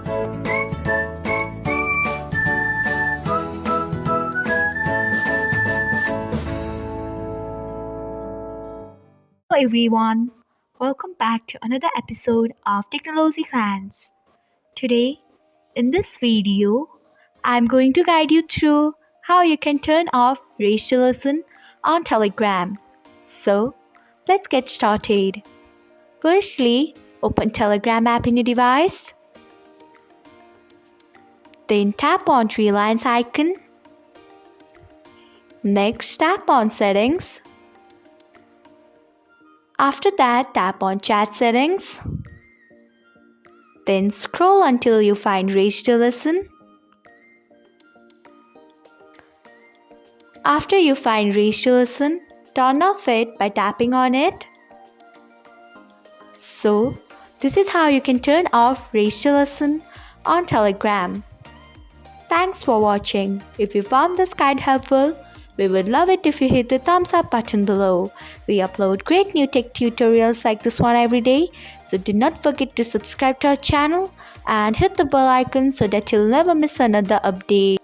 Hello everyone, welcome back to another episode of Technologyglance. Today, in this video, I'm going to guide you through how you can turn off Raise to Listen on Telegram. So, let's get started. Firstly, open Telegram app in your device. Then tap on three lines icon. Next, tap on Settings. After that, tap on Chat Settings. Then scroll until you find Raise to Listen. After you find Raise to Listen, turn off it by tapping on it. So, this is how you can turn off Raise to Listen on Telegram. Thanks for watching. If you found this guide helpful, we would love it if you hit the thumbs up button below. We upload great new tech tutorials like this one every day, so do not forget to subscribe to our channel and hit the bell icon so that you'll never miss another update.